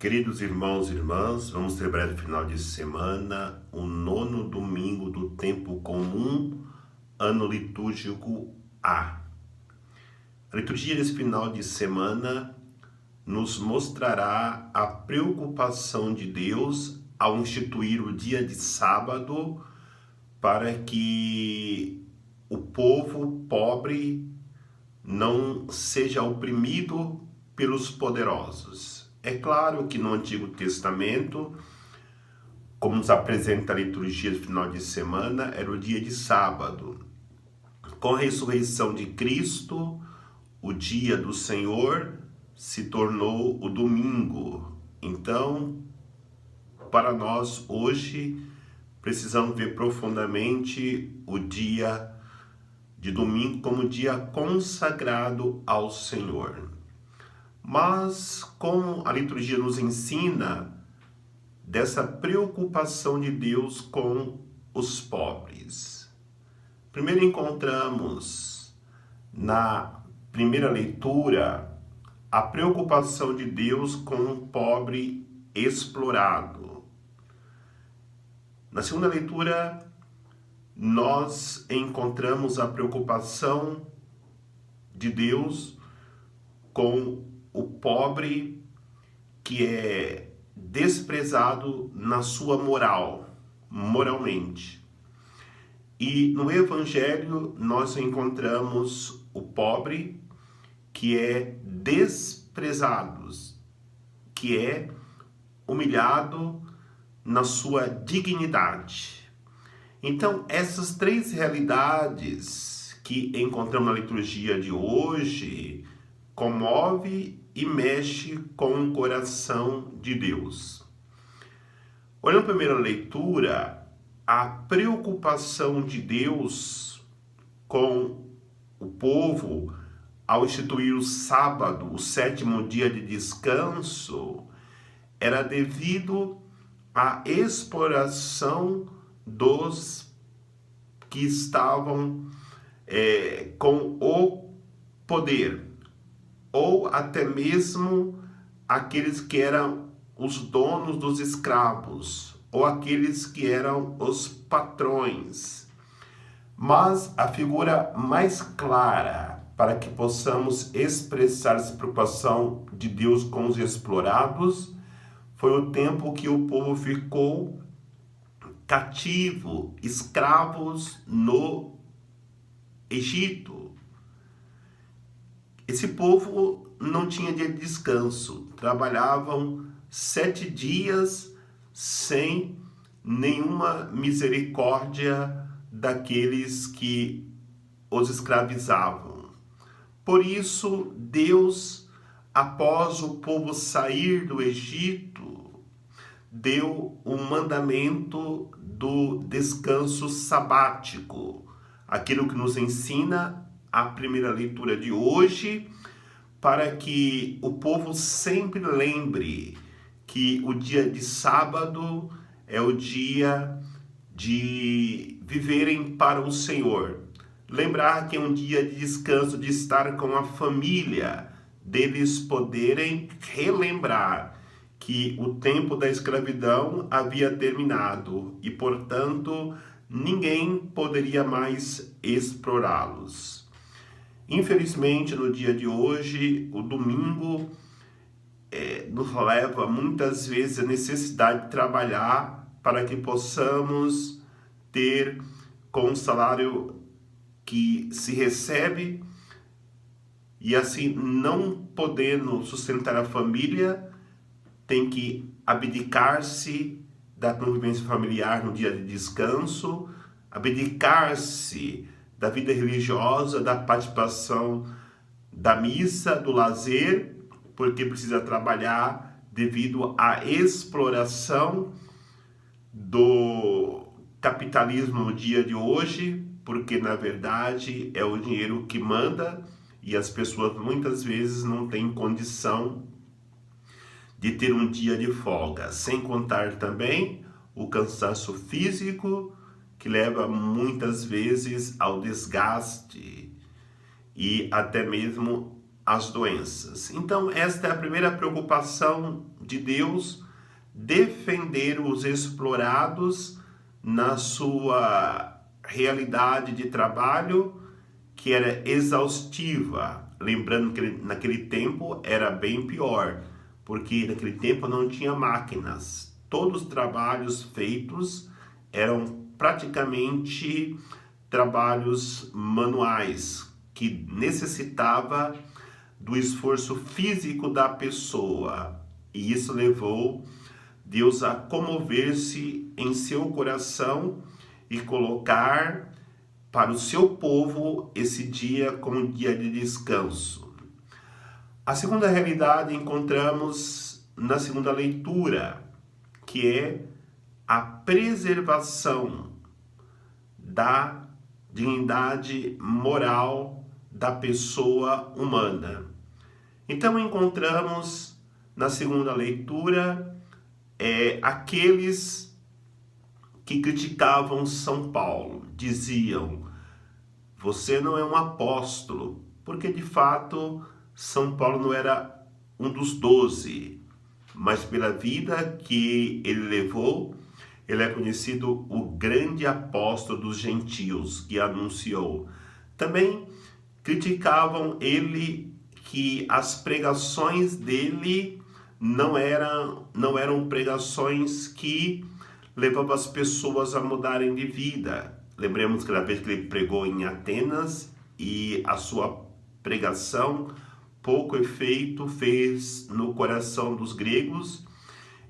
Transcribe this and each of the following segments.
Queridos irmãos e irmãs, vamos celebrar no final de semana o nono domingo do tempo comum, ano litúrgico A. A liturgia desse final de semana nos mostrará a preocupação de Deus ao instituir o dia de sábado para que o povo pobre não seja oprimido pelos poderosos. É claro que no Antigo Testamento, como nos apresenta a liturgia do final de semana, era o dia de sábado. Com a ressurreição de Cristo, o dia do Senhor se tornou o domingo. Então, para nós hoje, precisamos ver profundamente o dia de domingo como dia consagrado ao Senhor. Mas como a liturgia nos ensina dessa preocupação de Deus com os pobres. Primeiro encontramos na primeira leitura a preocupação de Deus com o pobre explorado. Na segunda leitura, nós encontramos a preocupação de Deus com o pobre que é desprezado na sua moralmente. E no Evangelho nós encontramos o pobre que é desprezado, que é humilhado na sua dignidade. Então, essas três realidades que encontramos na liturgia de hoje comove e mexe com o coração de Deus. Olhando a primeira leitura, a preocupação de Deus com o povo ao instituir o sábado, o sétimo dia de descanso, era devido à exploração dos que estavam com o poder, ou até mesmo aqueles que eram os donos dos escravos, ou aqueles que eram os patrões. Mas a figura mais clara para que possamos expressar essa preocupação de Deus com os explorados foi o tempo que o povo ficou cativo, escravos no Egito. Esse povo não tinha dia de descanso, trabalhavam 7 dias sem nenhuma misericórdia daqueles que os escravizavam. Por isso, Deus, após o povo sair do Egito, deu um mandamento do descanso sabático, aquilo que nos ensina a primeira leitura de hoje, para que o povo sempre lembre que o dia de sábado é o dia de viverem para o Senhor. Lembrar que é um dia de descanso, de estar com a família, deles poderem relembrar que o tempo da escravidão havia terminado e, portanto, ninguém poderia mais explorá-los. Infelizmente, no dia de hoje, o domingo nos leva muitas vezes a necessidade de trabalhar para que possamos ter com o salário que se recebe e assim não podendo sustentar a família, tem que abdicar-se da convivência familiar no dia de descanso, abdicar-se da vida religiosa, da participação da missa, do lazer, porque precisa trabalhar devido à exploração do capitalismo no dia de hoje, porque na verdade é o dinheiro que manda e as pessoas muitas vezes não têm condição de ter um dia de folga, sem contar também o cansaço físico, que leva muitas vezes ao desgaste e até mesmo as doenças. Então, esta é a primeira preocupação de Deus, defender os explorados na sua realidade de trabalho, que era exaustiva. Lembrando que naquele tempo era bem pior, porque naquele tempo não tinha máquinas. Todos os trabalhos feitos eram praticamente trabalhos manuais, que necessitava do esforço físico da pessoa. E isso levou Deus a comover-se em seu coração e colocar para o seu povo esse dia como um dia de descanso. A segunda realidade encontramos na segunda leitura, que é a preservação da dignidade moral da pessoa humana. Então encontramos na segunda leitura aqueles que criticavam São Paulo, diziam: você não é um apóstolo, porque de fato São Paulo não era um dos 12, mas pela vida que ele levou, ele é conhecido o grande apóstolo dos gentios, que anunciou. Também criticavam ele que as pregações dele não eram pregações que levavam as pessoas a mudarem de vida. Lembremos que na vez que ele pregou em Atenas e a sua pregação pouco efeito fez no coração dos gregos,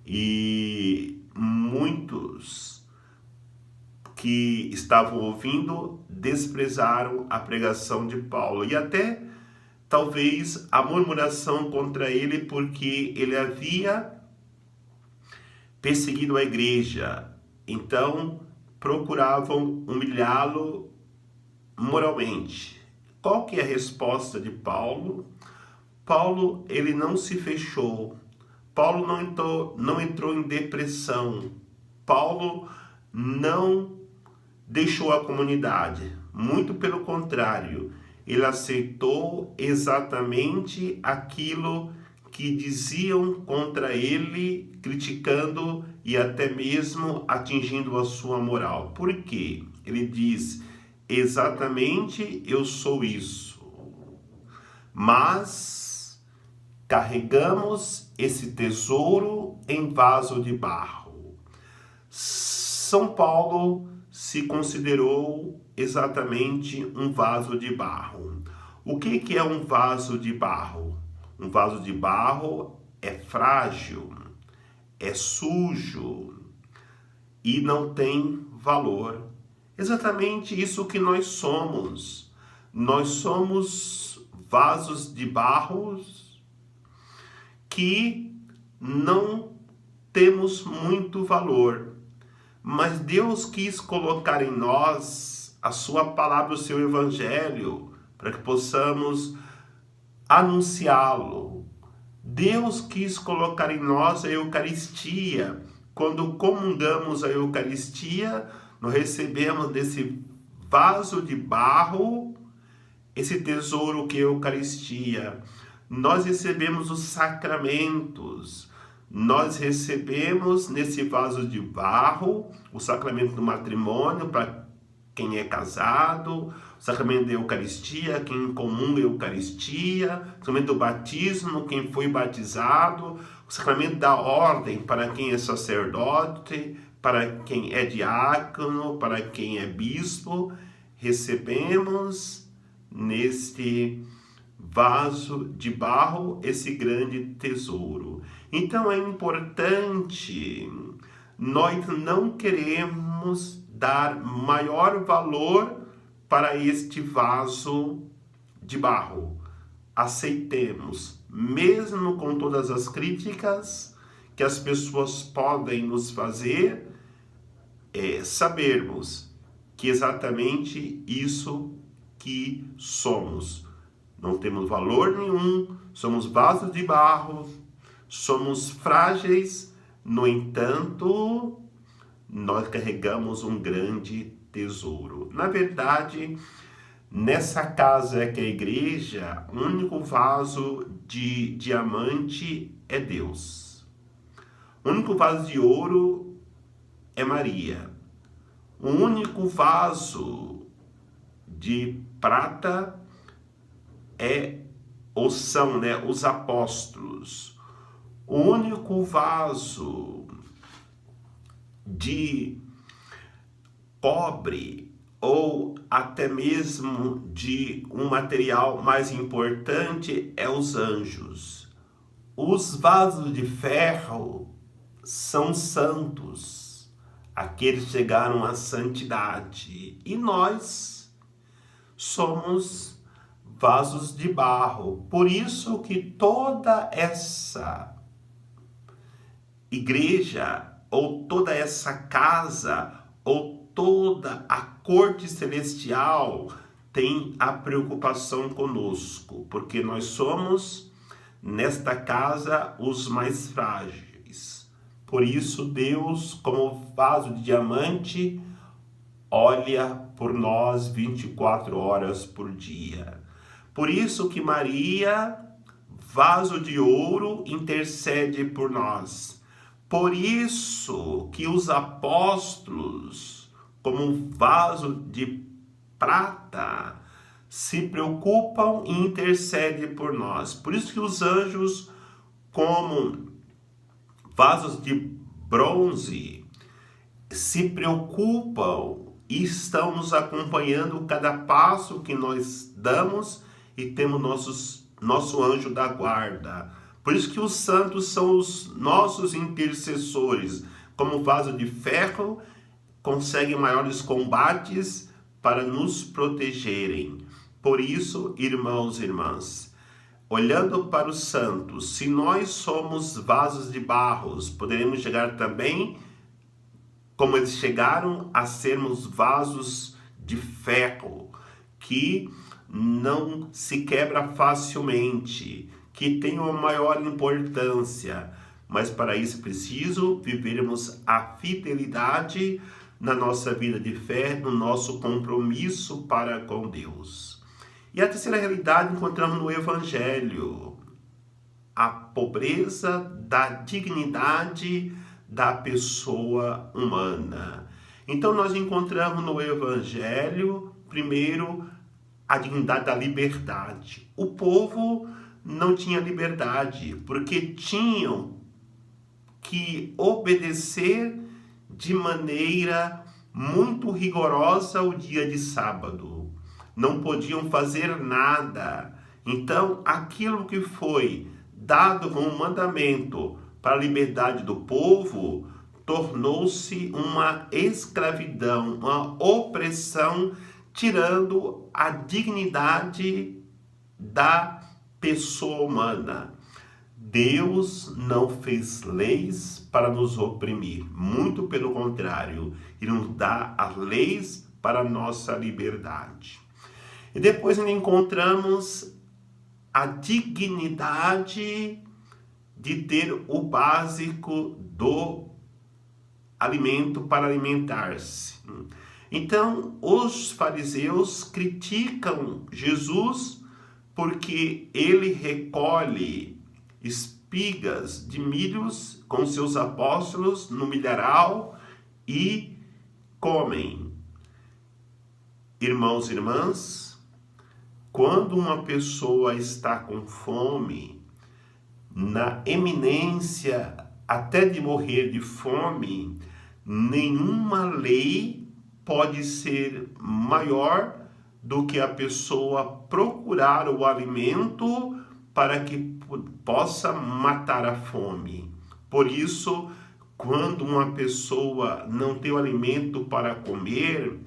e muitos que estavam ouvindo desprezaram a pregação de Paulo, e até talvez a murmuração contra ele, porque ele havia perseguido a igreja. Então procuravam humilhá-lo moralmente. Qual que é a resposta de Paulo? Paulo, ele não se fechou. Paulo não entrou em depressão. Paulo não deixou a comunidade. Muito pelo contrário, ele aceitou exatamente aquilo que diziam contra ele, criticando e até mesmo atingindo a sua moral. Por quê? Ele diz: exatamente, eu sou isso. Mas carregamos esse tesouro em vaso de barro. São Paulo se considerou exatamente um vaso de barro. O que é um vaso de barro? Um vaso de barro é frágil, é sujo e não tem valor. Exatamente isso que nós somos. Nós somos vasos de barro que não temos muito valor, mas Deus quis colocar em nós a sua palavra, o seu evangelho, para que possamos anunciá-lo. Deus quis colocar em nós a Eucaristia. Quando comungamos a Eucaristia, nós recebemos desse vaso de barro esse tesouro que é a Eucaristia. Nós recebemos os sacramentos. Nós recebemos nesse vaso de barro o sacramento do matrimônio para quem é casado, o sacramento da Eucaristia, quem comunga a Eucaristia, o sacramento do batismo, quem foi batizado, o sacramento da ordem para quem é sacerdote, para quem é diácono, para quem é bispo. Recebemos neste vaso de barro esse grande tesouro. Então é importante, nós não queremos dar maior valor para este vaso de barro. Aceitemos, mesmo com todas as críticas que as pessoas podem nos fazer, sabermos que exatamente isso que somos. Não temos valor nenhum, somos vasos de barro, somos frágeis, no entanto, nós carregamos um grande tesouro. Na verdade, Nessa casa que é a igreja, o único vaso de diamante é Deus. O único vaso de ouro é Maria. O único vaso de prata são, né, os apóstolos. O único vaso de cobre ou até mesmo de um material mais importante é os anjos. Os vasos de ferro são santos, aqueles que chegaram à santidade, e nós somos vasos de barro. Por isso que toda essa igreja, ou toda essa casa, ou toda a corte celestial tem a preocupação conosco, porque nós somos, nesta casa, os mais frágeis. Por isso, Deus, como vaso de diamante, olha por nós 24 horas por dia. Por isso que Maria, vaso de ouro, intercede por nós. Por isso que os apóstolos, como um vaso de prata, se preocupam e intercedem por nós. Por isso que os anjos, como vasos de bronze, se preocupam e estão nos acompanhando cada passo que nós damos, e temos nosso anjo da guarda. Por isso que os santos são os nossos intercessores. Como vaso de ferro, conseguem maiores combates para nos protegerem. Por isso, irmãos e irmãs, olhando para os santos, se nós somos vasos de barros, poderemos chegar também, como eles chegaram, a sermos vasos de ferro, que não se quebra facilmente, que tem uma maior importância. Mas para isso é preciso vivermos a fidelidade na nossa vida de fé, no nosso compromisso para com Deus. E a terceira realidade encontramos no Evangelho, a pobreza da dignidade da pessoa humana. Então nós encontramos no Evangelho, primeiro, a dignidade da liberdade. O povo não tinha liberdade, porque tinham que obedecer de maneira muito rigorosa o dia de sábado. Não podiam fazer nada. Então, aquilo que foi dado como mandamento para a liberdade do povo, tornou-se uma escravidão, uma opressão, tirando a dignidade da pessoa humana. Deus não fez leis para nos oprimir, muito pelo contrário, Ele nos dá as leis para a nossa liberdade. E depois ainda encontramos a dignidade de ter o básico do alimento para alimentar-se. Então, os fariseus criticam Jesus porque ele recolhe espigas de milhos com seus apóstolos no milharal e comem. Irmãos e irmãs, quando uma pessoa está com fome, na eminência até de morrer de fome, nenhuma lei pode ser maior do que a pessoa procurar o alimento para que possa matar a fome. Por isso, quando uma pessoa não tem o alimento para comer,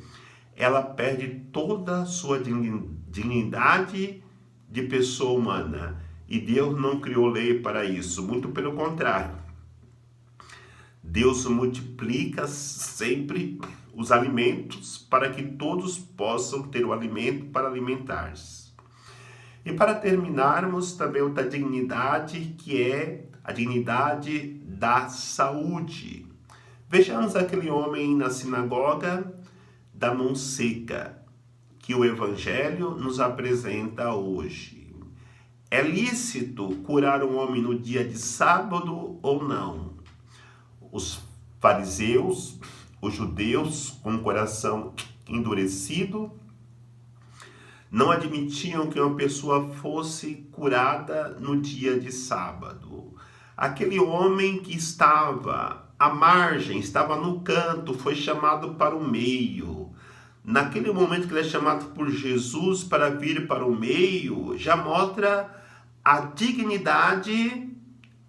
ela perde toda a sua dignidade de pessoa humana. E Deus não criou lei para isso, muito pelo contrário. Deus multiplica sempre os alimentos para que todos possam ter o alimento para alimentar-se. E para terminarmos, também outra dignidade, que é a dignidade da saúde. Vejamos aquele homem na sinagoga da mão seca, que o Evangelho nos apresenta hoje. É lícito curar um homem no dia de sábado ou não? Os fariseus, os judeus com o coração endurecido, não admitiam que uma pessoa fosse curada no dia de sábado. Aquele homem que estava à margem, estava no canto, foi chamado para o meio. Naquele momento que ele é chamado por Jesus para vir para o meio, já mostra a dignidade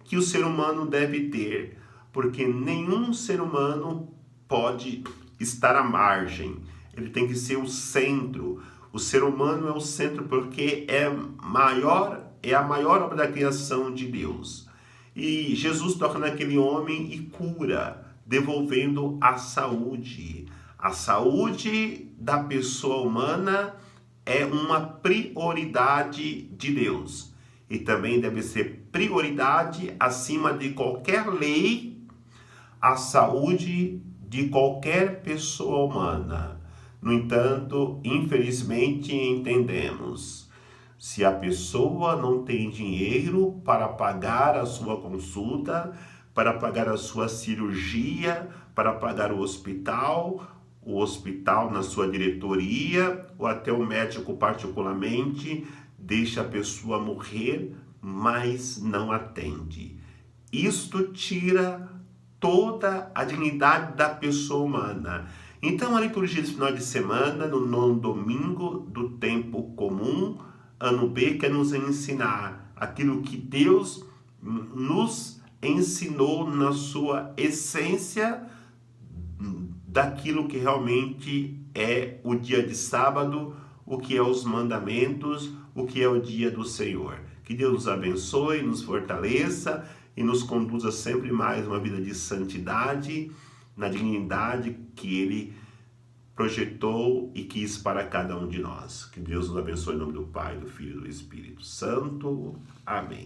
que o ser humano deve ter, porque nenhum ser humano pode estar à margem, ele tem que ser o centro. O ser humano é o centro porque é a maior obra da criação de Deus. E Jesus toca naquele homem e cura, devolvendo a saúde. A saúde da pessoa humana é uma prioridade de Deus. E também deve ser prioridade acima de qualquer lei, a saúde de qualquer pessoa humana. No entanto, infelizmente entendemos, se a pessoa não tem dinheiro para pagar a sua consulta, para pagar a sua cirurgia, para pagar o hospital na sua diretoria, ou até o médico particularmente, deixa a pessoa morrer, mas não atende. Isto tira toda a dignidade da pessoa humana. Então, a liturgia de final de semana, no nono domingo do tempo comum, ano B, quer nos ensinar aquilo que Deus nos ensinou na sua essência, daquilo que realmente é o dia de sábado, o que é os mandamentos, o que é o dia do Senhor. Que Deus nos abençoe, nos fortaleça e nos conduza sempre mais uma vida de santidade, na dignidade que Ele projetou e quis para cada um de nós. Que Deus nos abençoe em nome do Pai, do Filho e do Espírito Santo. Amém.